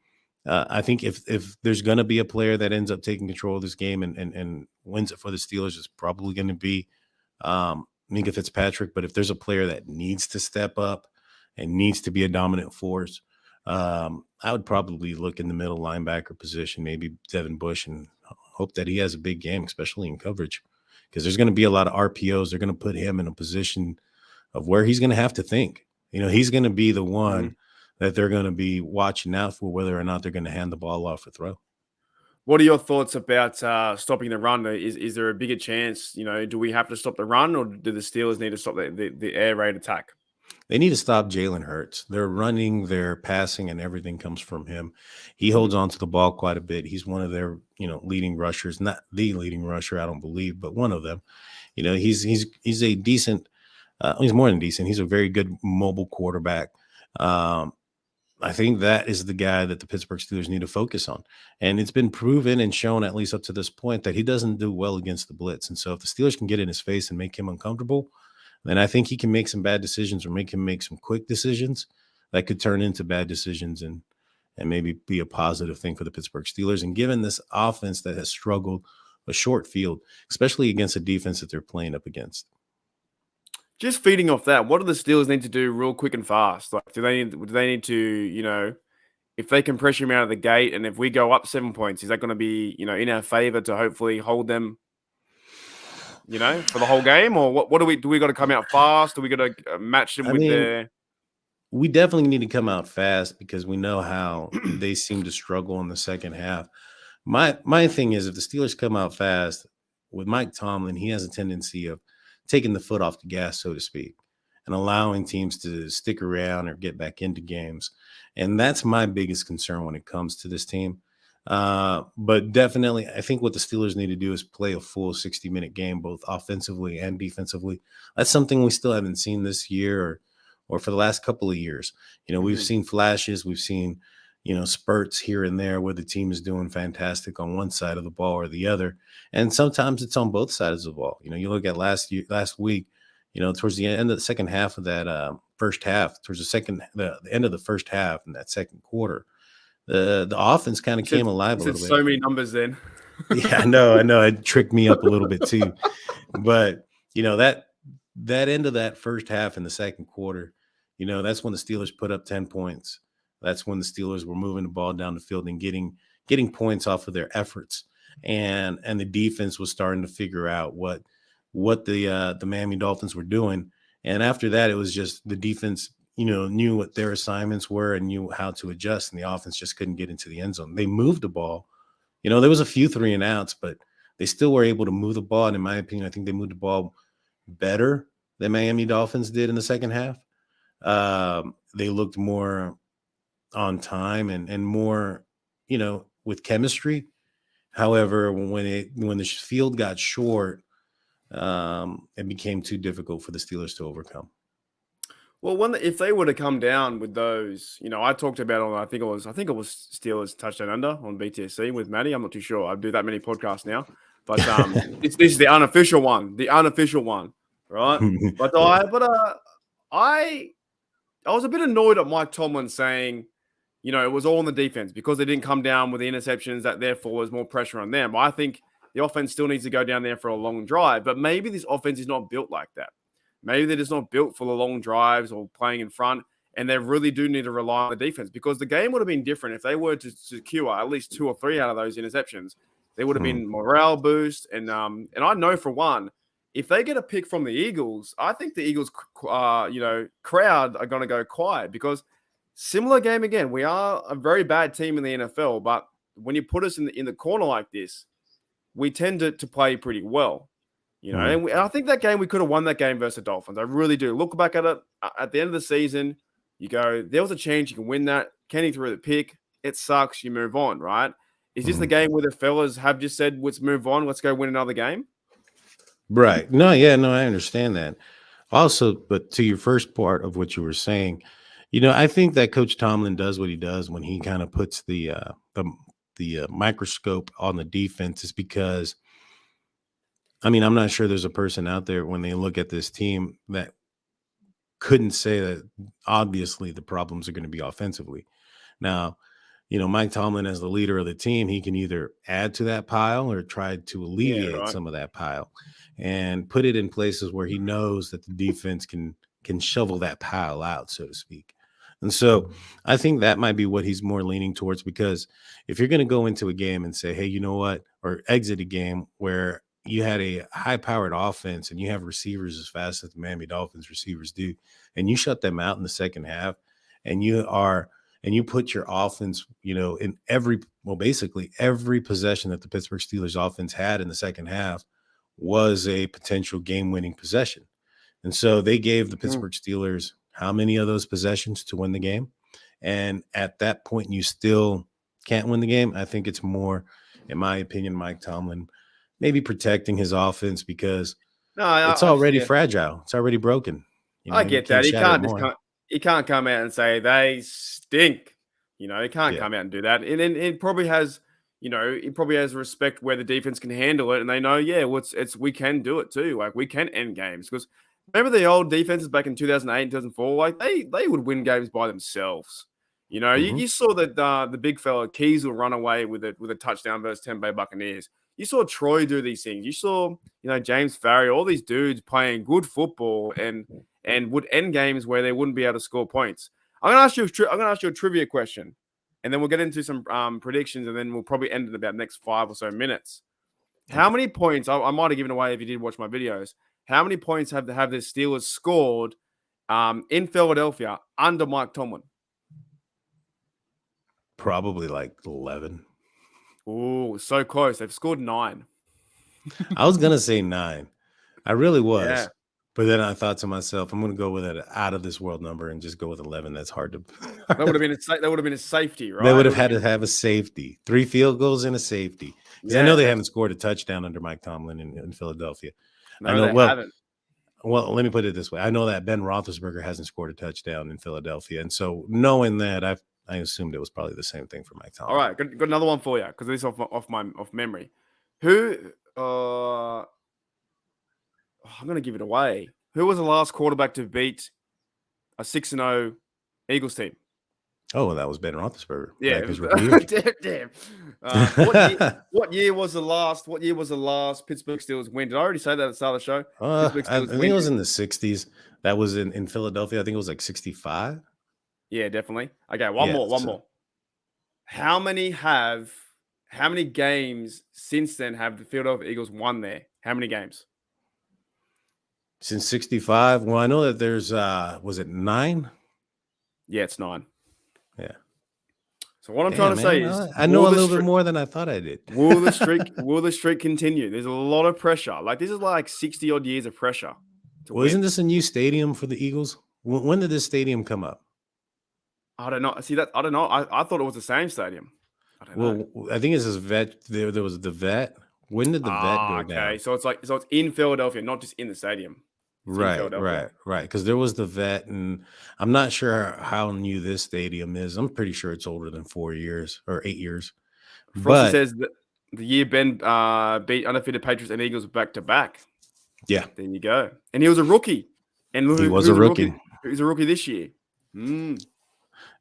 I think if there's going to be a player that ends up taking control of this game and wins it for the Steelers, it's probably going to be Minka Fitzpatrick. But if there's a player that needs to step up and needs to be a dominant force, I would probably look in the middle linebacker position, maybe Devin Bush, and hope that he has a big game, especially in coverage, because there's going to be a lot of RPOs. They're going to put him in a position of where he's going to have to think. You know, he's going to be the one that they're going to be watching out for, whether or not they're going to hand the ball off for throw. What are your thoughts about stopping the run? Is there a bigger chance? You know, do we have to stop the run, or do the Steelers need to stop the air raid attack? They need to stop Jalen Hurts. They're running, they're passing, and everything comes from him. He holds on to the ball quite a bit. He's one of their, you know, leading rushers, not the leading rusher, I don't believe, but one of them. You know, he's a decent, he's more than decent. He's a very good mobile quarterback. I think that is the guy that the Pittsburgh Steelers need to focus on. And it's been proven and shown, at least up to this point, that he doesn't do well against the blitz. And so if the Steelers can get in his face and make him uncomfortable, then I think he can make some bad decisions or make him make some quick decisions that could turn into bad decisions and maybe be a positive thing for the Pittsburgh Steelers. And given this offense that has struggled a short field, especially against a defense that they're playing up against. Just feeding off that, what do the Steelers need to do real quick and fast? Like, do they need to, you know, if they can pressure him out of the gate, and if we go up 7 points, is that going to be, you know, in our favor to hopefully hold them, you know, for the whole game? Or what do we got to come out fast? Do we got to match them their? We definitely need to come out fast because we know how they seem to struggle in the second half. My thing is, if the Steelers come out fast with Mike Tomlin, he has a tendency of taking the foot off the gas, so to speak, and allowing teams to stick around or get back into games. And that's my biggest concern when it comes to this team. But definitely, I think what the Steelers need to do is play a full 60-minute game, both offensively and defensively. That's something we still haven't seen this year or for the last couple of years. You know, we've seen flashes, we've seen, you know, spurts here and there where the team is doing fantastic on one side of the ball or the other. And sometimes it's on both sides of the ball. You know, you look at last week, you know, towards the end of the second half of that first half, towards the end of the first half in that second quarter, the offense kind of came alive a little bit. So many numbers then. Yeah, I know. It tricked me up a little bit too. But, you know, that end of that first half in the second quarter, you know, that's when the Steelers put up 10 points. That's when the Steelers were moving the ball down the field and getting points off of their efforts. And the defense was starting to figure out what the Miami Dolphins were doing. And after that, it was just the defense, you know, knew what their assignments were and knew how to adjust, and the offense just couldn't get into the end zone. They moved the ball. You know, there was a few 3-and-outs, but they still were able to move the ball. And in my opinion, I think they moved the ball better than Miami Dolphins did in the second half. They looked more on time and more, you know, with chemistry. However, when the field got short, it became too difficult for the Steelers to overcome. Well, if they were to come down with those, you know, I talked about on, I think it was Steelers touchdown under on BTSC with Maddie. I'm not too sure. I do that many podcasts now, but this is the unofficial one, right? But I was a bit annoyed at Mike Tomlin saying, you know, it was all on the defense because they didn't come down with the interceptions, that therefore was more pressure on them. I think the offense still needs to go down there for a long drive, but maybe this offense is not built like that. Maybe they're just not built for the long drives or playing in front, and they really do need to rely on the defense, because the game would have been different if they were to secure at least 2 or 3 out of those interceptions. There would have been morale boost, and I know for one, if they get a pick from the Eagles, I think the Eagles, crowd are going to go quiet, because similar game again. We are a very bad team in the NFL, but when you put us in the corner like this, we tend to play pretty well. You know, and I think that game, we could have won that game versus the Dolphins. I really do. Look back at it at the end of the season, you go, there was a chance you can win that. Kenny threw the pick. It sucks. You move on, right? Is this the game where the fellas have just said, let's move on, let's go win another game? Right. No, I understand that. Also, but to your first part of what you were saying, you know, I think that Coach Tomlin does what he does when he kind of puts the the microscope on the defense is because, I mean, I'm not sure there's a person out there when they look at this team that couldn't say that obviously the problems are going to be offensively. Now, Mike Tomlin, as the leader of the team, he can either add to that pile or try to Yeah, alleviate right. some of that pile and put it in places where he knows that the defense can shovel that pile out, so to speak. And so I think that might be what he's more leaning towards, because if you're going to go into a game and say, hey, you know what, or exit a game where you had a high-powered offense and you have receivers as fast as the Miami Dolphins receivers do, and you shut them out in the second half, and you put your offense, in basically every possession that the Pittsburgh Steelers offense had in the second half was a potential game-winning possession. And so they gave the Pittsburgh Steelers how many of those possessions to win the game? And at that point, you still can't win the game. I think it's more, in my opinion, Mike Tomlin maybe protecting his offense because No, it's already fragile. It's already broken. I You get can't that. shatter it more. He can't come out and say they stink. He can't Yeah. come out and do that. And then it probably has, he probably has respect where the defense can handle it, and they know, yeah, we can do it too. Like, we can end games, because remember the old defenses back in 2008 and 2004, like they would win games by themselves. Mhm. You saw that the big fella Keys will run away with a touchdown versus Tampa Bay Buccaneers. You saw Troy do these things. You saw, James Farrier, all these dudes playing good football and would end games where they wouldn't be able to score points. I'm gonna ask you a trivia question, and then we'll get into some predictions, and then we'll probably end in about next 5 or so minutes. How many points? I might have given away if you did watch my videos. How many points have the Steelers scored in Philadelphia under Mike Tomlin? Probably like 11. Oh, so close. They've scored 9. I was going to say 9. I really was. Yeah. But then I thought to myself, I'm going to go with an out of this world number and just go with 11. That's hard to. That would have been a safety, right? They would have had to have a safety, 3 field goals and a safety. Because I know they haven't scored a touchdown under Mike Tomlin in Philadelphia. No, I know. they haven't. Well, let me put it this way. I know that Ben Roethlisberger hasn't scored a touchdown in Philadelphia. And so knowing that, I assumed it was probably the same thing for Mike Tomlin. All right, got another one for you, because this is off memory. Who? I'm going to give it away. Who was the last quarterback to beat a 6-0 Eagles team? Oh, well, that was Ben Roethlisberger. Yeah, damn. What year was the last? What year was the last Pittsburgh Steelers win? Did I already say that at the start of the show? I think it was in the 60s. That was in Philadelphia. I think it was like 65. Yeah, definitely. Okay, one more. How many games since then have the Philadelphia Eagles won there? How many games? Since 65? Well, I know that there's, was it 9? Yeah, it's 9. Yeah. So what I'm trying to say is, I know a little bit more than I thought I did. Will the streak continue? There's a lot of pressure. Like, this is like 60 odd years of pressure. Well, isn't this a new stadium for the Eagles? When did this stadium come up? I don't know. See that? I don't know. I thought it was the same stadium. I don't know. I think it's this vet. There was the vet. When did the vet go down? Okay, so it's in Philadelphia, not just in the stadium. Right. Because there was the vet, and I'm not sure how new this stadium is. I'm pretty sure it's older than 4 years or 8 years. Frosty says that the year Ben beat undefeated Patriots and Eagles back to back. Yeah, there you go. And he was a rookie. And he was a rookie. He was a rookie this year.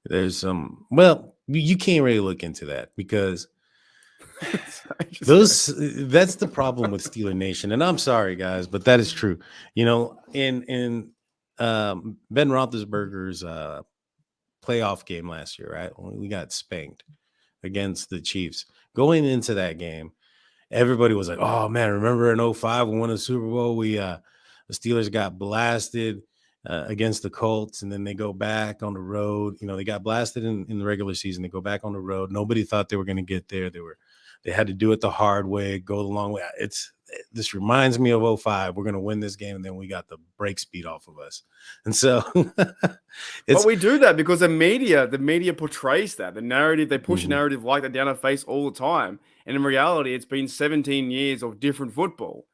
There's some. Well, you can't really look into that because that's the problem with Steeler Nation. And I'm sorry, guys, but that is true. In Ben Roethlisberger's playoff game last year, right? We got spanked against the Chiefs. Going into that game, everybody was like, "Oh man, remember in 2005 we won the Super Bowl? The Steelers got blasted against the Colts, and then they go back on the road. They got blasted in the regular season. They go back on the road. Nobody thought they were going to get there. They had to do it the hard way, go the long way. This reminds me of 2005. We're going to win this game, and then we got the brakes beat off of us. And so, but we do that because the media portrays that the narrative. They push a narrative like that down our face all the time. And in reality, it's been 17 years of different football.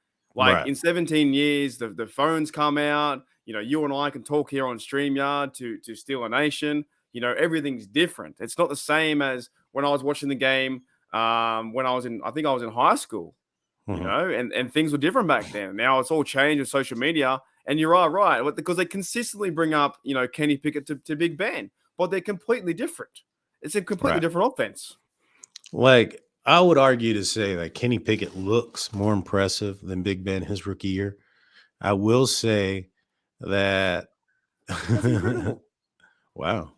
In 17 years, the phones come out. You and I can talk here on StreamYard to Steeler Nation. Everything's different. It's not the same as when I was watching the game when I think I was in high school, you know, and things were different back then. Now it's all changed with social media. And you're right, because they consistently bring up, you know, Kenny Pickett to Big Ben, but they're completely different. It's a completely Right. different offense. Like, I would argue to say that Kenny Pickett looks more impressive than Big Ben his rookie year. I will say that. That's incredible. Wow,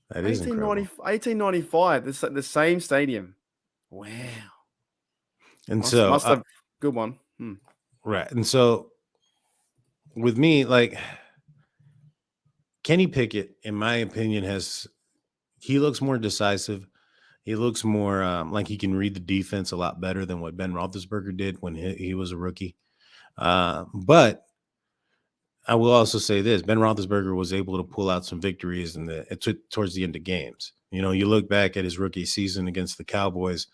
that is incredible. 1895, the same stadium. Wow. And Must so, have good one. right. And so, with me, like, Kenny Pickett, in my opinion, he looks more decisive. He looks more like he can read the defense a lot better than what Ben Roethlisberger did when he was a rookie. But I will also say this: Ben Roethlisberger was able to pull out some victories towards the end of games. You know, you look back at his rookie season against the Cowboys.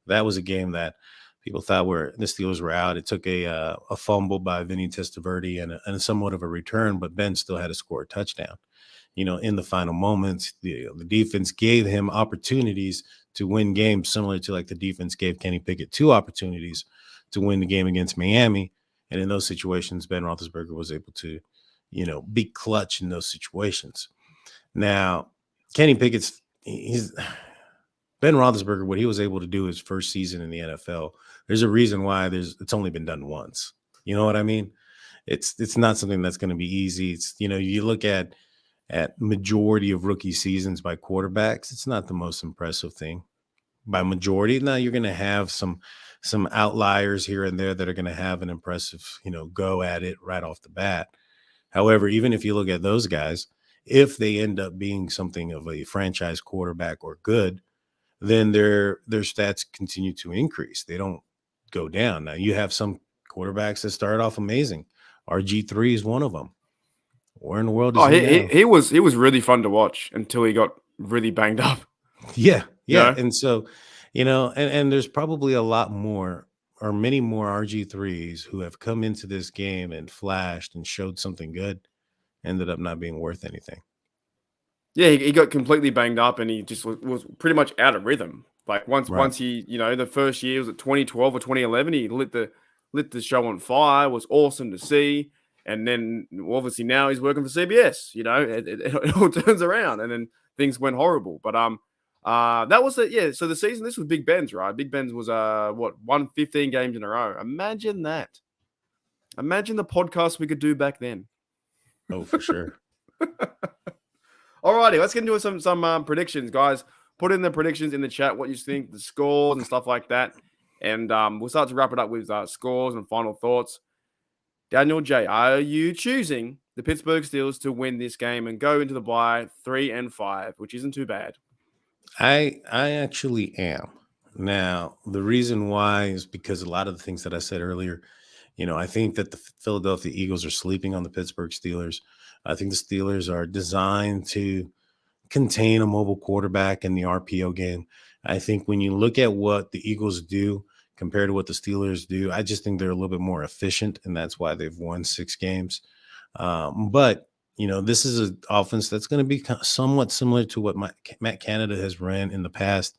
That was a game that people thought the Steelers were out. It took a fumble by Vinny Testaverde and somewhat of a return, but Ben still had to score a touchdown. You know, in the final moments, the defense gave him opportunities to win games, similar to like the defense gave Kenny Pickett 2 opportunities to win the game against Miami. And in those situations, Ben Roethlisberger was able to, you know, be clutch in those situations. Now, Kenny Pickett's he's Ben Roethlisberger. What he was able to do his first season in the NFL. There's a reason why it's only been done once. You know what I mean? It's not something that's going to be easy. It's, you know, you look at majority of rookie seasons by quarterbacks, it's not the most impressive thing. By majority, now you're going to have some outliers here and there that are going to have an impressive, you know, go at it right off the bat. However, even if you look at those guys, if they end up being something of a franchise quarterback or good, then their stats continue to increase. They don't go down. Now you have some quarterbacks that start off amazing. RG3 is one of them. Where in the world is he now? He was really fun to watch until he got really banged up. Yeah. Yeah. And so, you know, and there's probably a lot more or many more RG3s who have come into this game and flashed and showed something good, ended up not being worth anything. Yeah, he got completely banged up and he just was pretty much out of rhythm. Like once he, you know, the first year was at 2012 or 2011, he lit the show on fire. It was awesome to see. And then obviously now he's working for CBS. You know, it all turns around, and then things went horrible. But that was it. So the season, this was Big Ben's, right? Big Ben's was won 15 games in a row. Imagine that. Imagine the podcast we could do back then. Oh, for sure. Alrighty, let's get into some predictions, guys. Put in the predictions in the chat, what you think, the scores and stuff like that. And we'll start to wrap it up with scores and final thoughts. Daniel J, are you choosing the Pittsburgh Steelers to win this game and go into the bye 3-5, which isn't too bad? I actually am. Now, the reason why is because a lot of the things that I said earlier, you know, I think that the Philadelphia Eagles are sleeping on the Pittsburgh Steelers. I think the Steelers are designed to contain a mobile quarterback in the RPO game. I think when you look at what the Eagles do compared to what the Steelers do, I just think they're a little bit more efficient, and that's why they've won 6 games. But, you know, this is an offense that's going to be somewhat similar to what Matt Canada has ran in the past.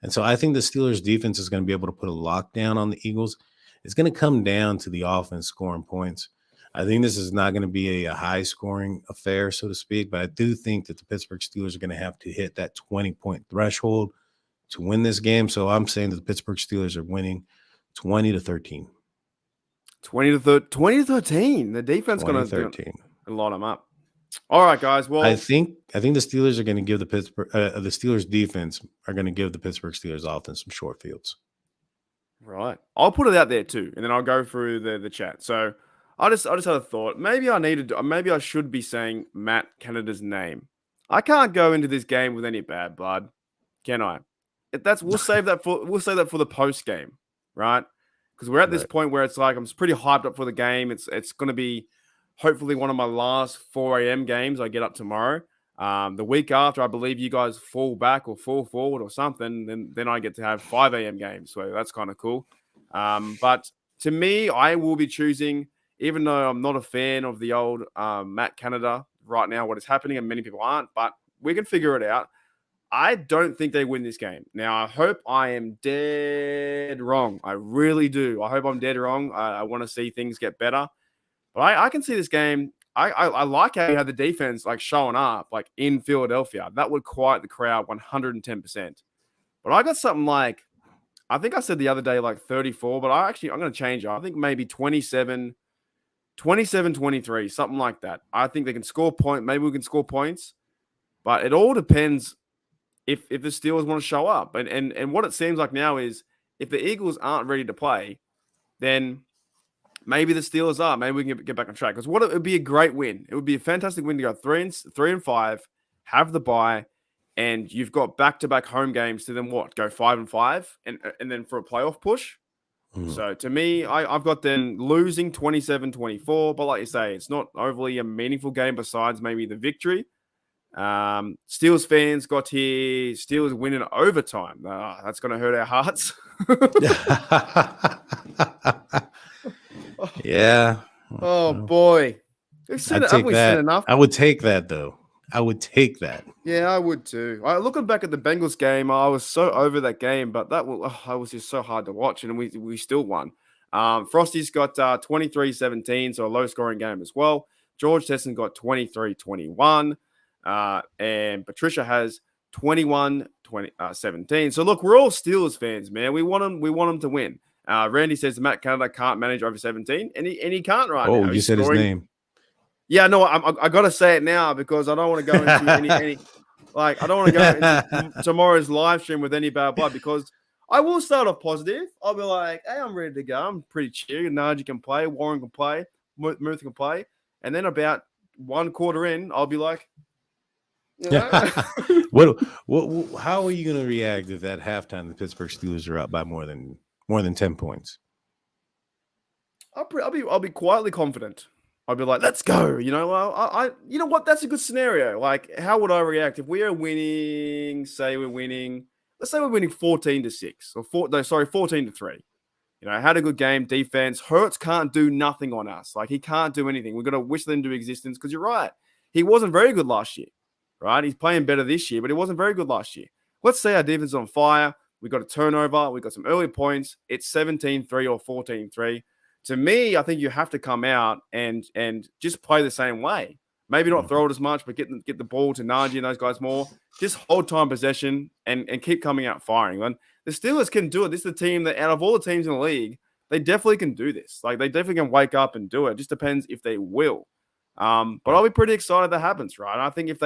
And so I think the Steelers defense is going to be able to put a lockdown on the Eagles. It's going to come down to the offense scoring points. I think this is not going to be a high scoring affair, so to speak, but I do think that the Pittsburgh Steelers are going to have to hit that 20-point threshold to win this game. So I'm saying that the Pittsburgh Steelers are winning 20-13. 20-13. The defense going to line them up. All right, guys. Well, I think the Steelers are going to give the Steelers defense are going to give the Pittsburgh Steelers offense some short fields. Right. I'll put it out there too, and then I'll go through the chat. So I just had a thought. Maybe I should be saying Matt Canada's name. I can't go into this game with any bad blood, can I? We'll save that for the post game, right? Because we're at this point where it's like I'm pretty hyped up for the game. It's going to be hopefully one of my last 4 a.m. games I get up tomorrow. The week after, I believe you guys fall back or fall forward or something. Then I get to have 5 a.m. games. So that's kind of cool. But to me, I will be choosing, even though I'm not a fan of the old Matt Canada right now, what is happening, and many people aren't, but we can figure it out. I don't think they win this game. Now, I hope I am dead wrong. I really do. I hope I'm dead wrong. I want to see things get better. But I can see this game. I like how you had the defense like showing up like in Philadelphia. That would quiet the crowd 110%. But I got something like, I think I said the other day like 34, but I'm going to change it. I think maybe 27, 23, something like that. I think they can score point. Maybe we can score points. But it all depends if the Steelers want to show up. And what it seems like now is if the Eagles aren't ready to play, then maybe the Steelers are. Maybe we can get back on track. Because it would be a great win. It would be a fantastic win to go 3-5, have the bye, and you've got back-to-back home games to then what? Go 5-5, and then for a playoff push. So to me, I've got them losing 27-24. But like you say, it's not overly a meaningful game besides maybe the victory. Steelers fans got here. Steelers winning overtime. That's going to hurt our hearts. Yeah. Oh boy, have we seen enough? I would take that though. I would take that. Yeah, I would too. Looking back at the Bengals game, I was so over that game, but I was just so hard to watch, and we still won. Frosty's got 23-17, so a low-scoring game as well. George Tesson got 23-21, and Patricia has 21-17. So look, we're all Steelers fans, man. We want them to win. Randy says Matt Canada can't manage over 17, and he can't right now. Oh, you said his name. Yeah, no, I got to say it now because I don't want to go into any like I don't want to go into tomorrow's live stream with any bad blood, because I will start off positive. I'll be like, hey, I'm ready to go. I'm pretty chill. Najee can play, Warren can play, Muth can play, and then about one quarter in, I'll be like, you know? what? How are you going to react if at halftime the Pittsburgh Steelers are up by more than 10 points? I'll be quietly confident. I'll be like, let's go. You know, you know what? That's a good scenario. Like, how would I react if we are winning? Let's say we're winning 14-6 or 14-3. You know, had a good game, defense. Hurts can't do nothing on us. Like, he can't do anything. We've got to wish them into existence, because you're right. He wasn't very good last year, right? He's playing better this year, but he wasn't very good last year. Let's say our defense is on fire. We got a turnover. We got some early points. It's 17-3 or 14-3. To me, I think you have to come out and just play the same way. Maybe not throw it as much, but get the ball to Najee and those guys more. Just hold time possession and keep coming out firing. And the Steelers can do it. This is the team that, out of all the teams in the league, they definitely can do this. Like, they definitely can wake up and do it. It just depends if they will. But I'll be pretty excited that happens, right? I think if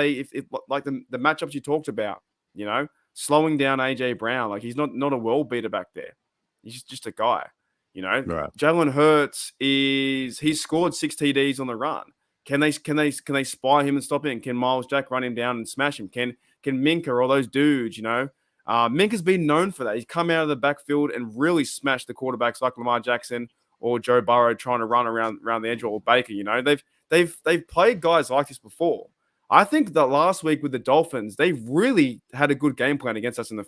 like the matchups you talked about, you know, slowing down AJ Brown, like, he's not a world beater back there. He's just a guy. You know, right. Jalen Hurts he's scored 6 TDs on the run. Can they spy him and stop him? Can Miles Jack run him down and smash him? Can Minka or those dudes, you know? Minka's been known for that. He's come out of the backfield and really smashed the quarterbacks like Lamar Jackson or Joe Burrow trying to run around the edge, or Baker. You know, they've played guys like this before. I think that last week with the Dolphins, they really had a good game plan against us in the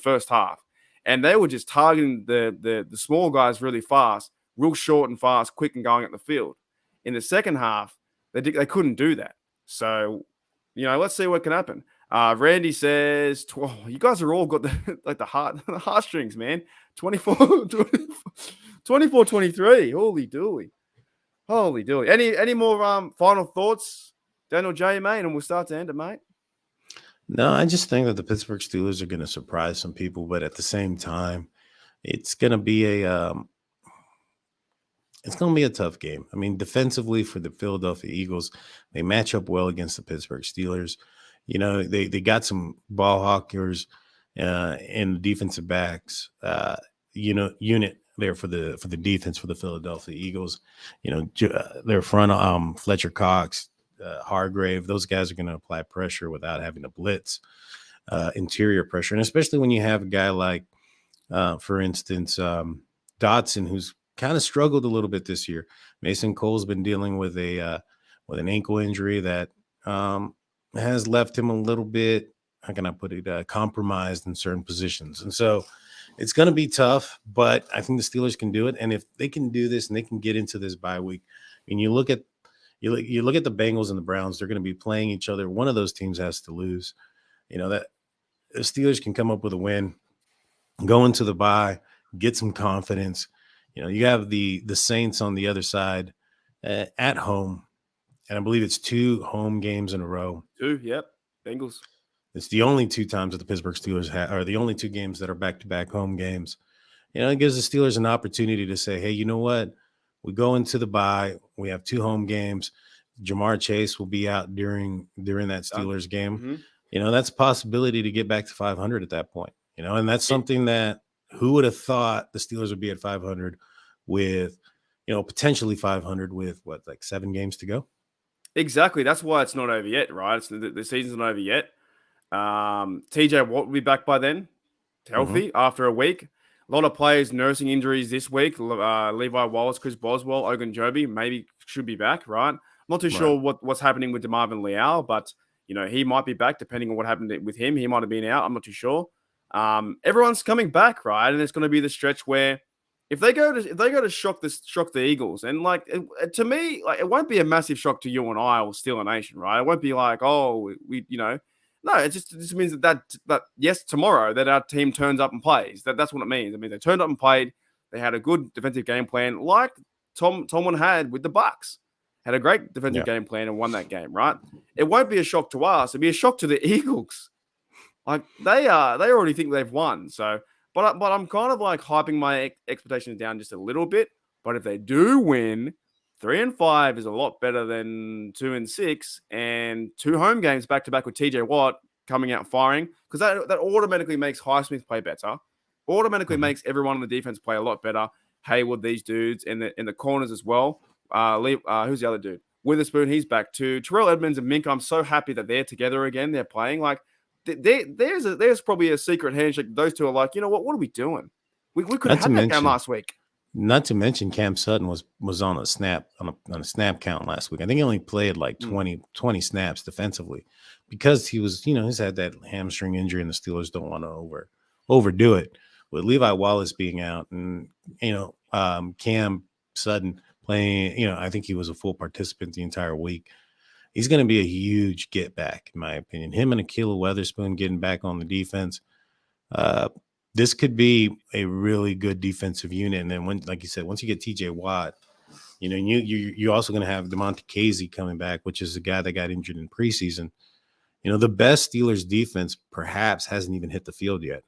first half. And they were just targeting the small guys really fast, real short and fast, quick and going at the field. In the second half, they couldn't do that. So, you know, let's see what can happen. Randy says, you guys are all got the heartstrings, man. 24-23. Holy dooly. Any more final thoughts, Daniel J, mate? And we'll start to end it, mate. No, I just think that the Pittsburgh Steelers are going to surprise some people, but at the same time, it's going to be a tough game. I mean, defensively for the Philadelphia Eagles, they match up well against the Pittsburgh Steelers. You know, they got some ball hawkers in the defensive backs, unit there for the defense for the Philadelphia Eagles. You know, their front, Fletcher Cox, Hargrave, those guys are going to apply pressure without having to blitz, interior pressure. And especially when you have a guy like, for instance, Dotson, who's kind of struggled a little bit this year. Mason Cole's been dealing with an ankle injury that has left him a little bit, how can I put it, compromised in certain positions. And so it's going to be tough, but I think the Steelers can do it. And if they can do this and they can get into this bye week, and you look at the Bengals and the Browns, they're going to be playing each other. One of those teams has to lose. that the Steelers can come up with a win, go into the bye, get some confidence. You have the Saints on the other side at home, and I believe it's 2 home games in a row. 2, yep. Bengals. It's the only 2 times that the Pittsburgh Steelers are the only 2 games that are back-to-back home games. It gives the Steelers an opportunity to say, hey, you know what? We go into the bye. We have 2 home games. Jamar Chase will be out during that Steelers game. Mm-hmm. That's a possibility to get back to 500 at that point. And that's something that who would have thought the Steelers would be at 500 with, potentially 500 with like 7 games to go? Exactly. That's why it's not over yet, right? The season's not over yet. TJ Watt will be back by then, healthy after a week. A lot of players nursing injuries this week. Levi Wallace, Chris Boswell, Ogunjobi maybe should be back, right? I'm not too sure what's happening with DeMarvin Leal, but he might be back depending on what happened with him. He might have been out. I'm not too sure. Everyone's coming back, right? And it's going to be the stretch where if they go to shock the Eagles, and to me, it won't be a massive shock to you and I or Steeler Nation, right? It won't be like, oh, we no, it just means that yes, tomorrow that our team turns up and plays. That's what it means. I mean, they turned up and played. They had a good defensive game plan, like Tomlin had with the Bucs. Had a great defensive game plan and won that game, right? It won't be a shock to us. It'll be a shock to the Eagles. Like they already think they've won. So, but I'm kind of like hyping my expectations down just a little bit. But if they do win, 3-5 is a lot better than 2-6, and 2 home games back to back with TJ Watt coming out firing, because that automatically makes Highsmith play better, automatically makes everyone on the defense play a lot better. Hayward, these dudes in the corners as well. Who's the other dude? Witherspoon, he's back too. Terrell Edmonds and Mink, I'm so happy that they're together again. They're playing like there's probably a secret handshake. Those two are like, you know what are we doing? We could have had that game last week. Not to mention Cam Sutton was on a snap count last week. I think he only played like 20 snaps defensively because he was, he's had that hamstring injury and the Steelers don't want to overdo it. With Levi Wallace being out and, Cam Sutton playing, I think he was a full participant the entire week. He's going to be a huge get back, in my opinion. Him and Akila Weatherspoon getting back on the defense. This could be a really good defensive unit. And then like you said, once you get TJ Watt, you're also going to have DeMonte Casey coming back, which is the guy that got injured in preseason. The best Steelers defense perhaps hasn't even hit the field yet.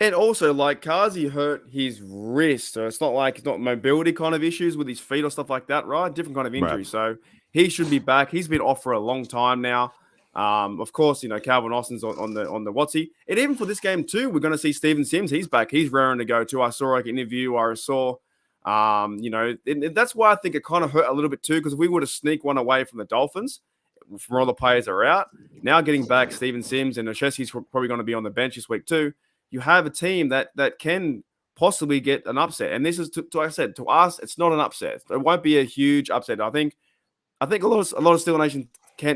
And also, Kazi hurt his wrist, so it's not mobility kind of issues with his feet or stuff like that, right? Different kind of injury. Right. So he should be back. He's been off for a long time now. Of course, Calvin Austin's on the Watsy. And even for this game too, we're going to see Steven Sims. He's back. He's raring to go too. I saw an interview. That's why I think it kind of hurt a little bit too, because if we were to sneak one away from the Dolphins, from all the players that are out, now getting back Steven Sims and Oshesky's probably going to be on the bench this week too. You have a team that can possibly get an upset. And this is, like I said, to us, it's not an upset. It won't be a huge upset. I think a lot of Steeler Nation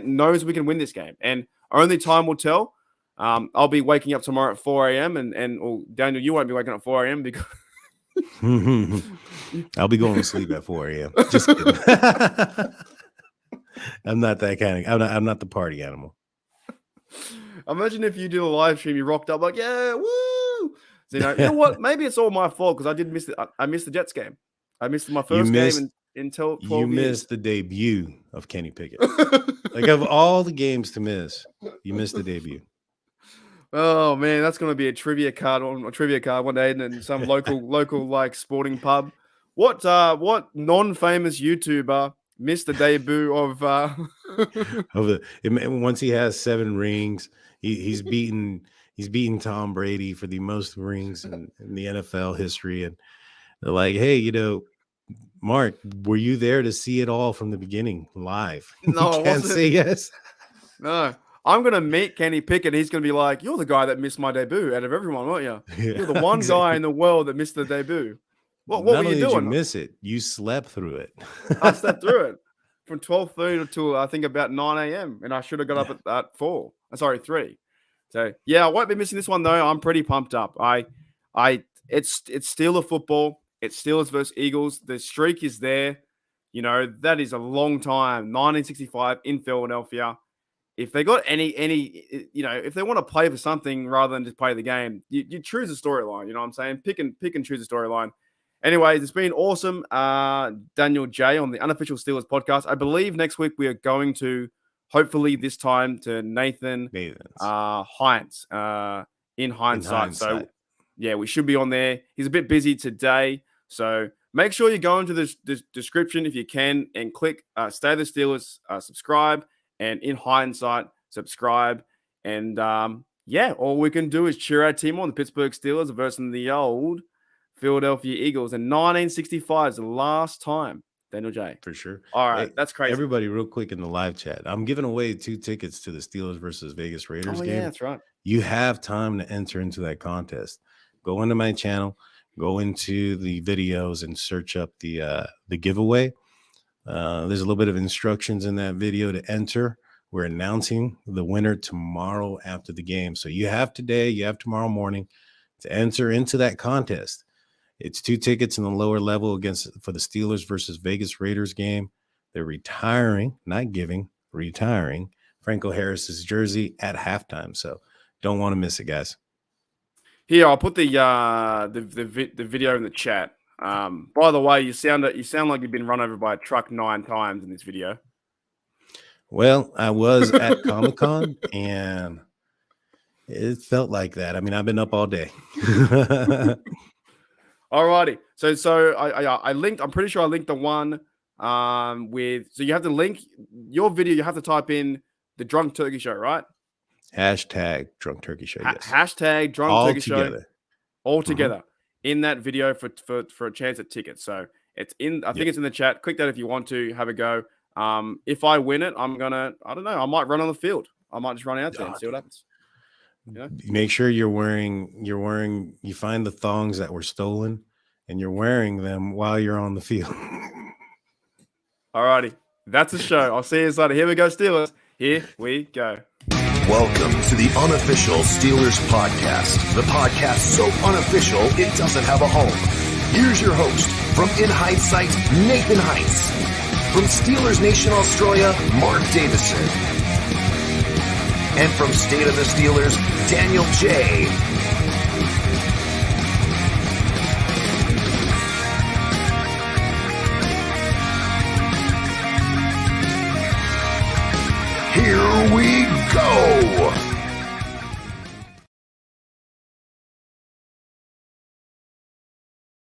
knows we can win this game, and only time will tell. I'll be waking up tomorrow at 4 a.m. and Daniel, you won't be waking up at 4 a.m. because I'll be going to sleep at 4 a.m. Just kidding. I'm not that kind of. I'm not the party animal. Imagine if you did a live stream, you rocked up like, yeah, woo! So, you know what? Maybe it's all my fault because I did miss it. I missed the Jets game. I missed my first game until 12 You missed the debut of Kenny Pickett. Like, of all the games to miss, you missed the debut. Oh man, that's going to be a trivia card one day in some local like sporting pub. What non-famous YouTuber missed the debut of once he has 7 rings, he's beaten Tom Brady for the most rings in the NFL history, and they're like, hey, Mark, were you there to see it all from the beginning live? No, you can't say yes. No. I'm going to meet Kenny Pickett. He's going to be like, you're the guy that missed my debut out of everyone, weren't you? Yeah, you're the one guy in the world that missed the debut. What were you doing? Did you miss it? You slept through it. I slept through it from 12:30 to I think about 9 a.m. And I should have got up at 3. So, yeah, I won't be missing this one, though. I'm pretty pumped up. It's still a football. It's Steelers versus Eagles. The streak is there. That is a long time. 1965 in Philadelphia. if they got any, if they want to play for something rather than just play the game, you choose a storyline. You know what I'm saying? Pick and choose a storyline. Anyways, it's been awesome. Daniel J on the Unofficial Steelers podcast. I believe next week we are going to, hopefully this time, to Nathan's Heinz in hindsight. So yeah, we should be on there. He's a bit busy today. So make sure you go into the description if you can and click Stay the Steelers, subscribe, and in hindsight, subscribe. And all we can do is cheer our team on, the Pittsburgh Steelers versus the old Philadelphia Eagles. And 1965 is the last time, Daniel J. For sure. All right, that's crazy. Everybody, real quick in the live chat, I'm giving away 2 tickets to the Steelers versus Vegas Raiders game. Yeah, that's right. You have time to enter into that contest. Go into my channel, go into the videos, and search up the giveaway. There's a little bit of instructions in that video to enter. We're announcing the winner tomorrow after the game. So you have today, you have tomorrow morning to enter into that contest. It's 2 tickets in the lower level for the Steelers versus Vegas Raiders game. They're retiring Franco Harris's jersey at halftime. So don't want to miss it, guys. Here, I'll put the video in the chat. By the way, you sound like you've been run over by a truck 9 times in this video. Well, I was at Comic-Con and it felt like that. I mean, I've been up all day. Alrighty. So I linked. I'm pretty sure I linked the one with. So you have to link your video. You have to type in the Drunk Turkey Show, right? Hashtag Drunk Turkey Show. Yes. Hashtag Drunk all Turkey together. Show. All together in that video for a chance at tickets. So it's in. I think it's in the chat. Click that if you want to have a go. If I win it, I'm gonna. I don't know. I might run on the field. I might just run out there and see what happens. Yeah. Make sure you're wearing, you find the thongs that were stolen and you're wearing them while you're on the field. Alrighty. That's a show. I'll see you later. Here we go, Steelers. Here we go. Welcome to the Unofficial Steelers podcast, the podcast so unofficial it doesn't have a home. Here's your host from In Hindsight, Nathan Heitz. From Steelers Nation Australia, Mark Davison. And from State of the Steelers, Daniel J. Here we go!